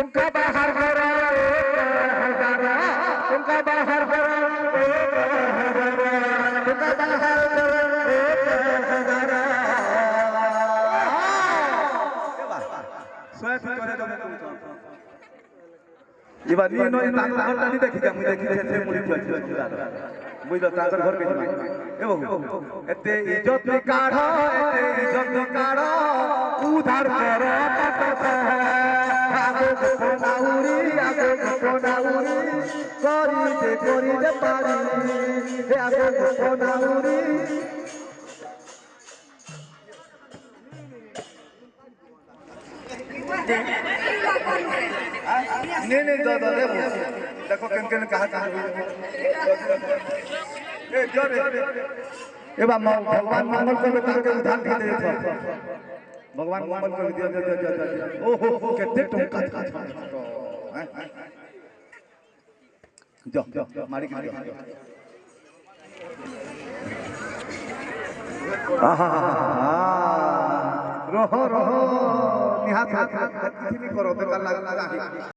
तुमका बाहर करा तुमका बाहर करा तुमका बाहर এবার নিয়ে নয় তাদের ঘরটা নি দেখি আমি দেখি সে মুড়ি চলছে বুঝলো তাদের ঘর কে এবং এতে ইজ্জত কাঢ় এতে ইজ্জত কাঢ় উধার কর আগে কোনাউরি করিতে পারি আগে কোনাউরি नहीं दादा देखो किन कहा ए बा भगवान मंगल कर ताके उधार दे दे भगवान मंगल कर दियो ओहो केते टंका जा मारी के आहा रहो निहात हाथ करो तो कल लगा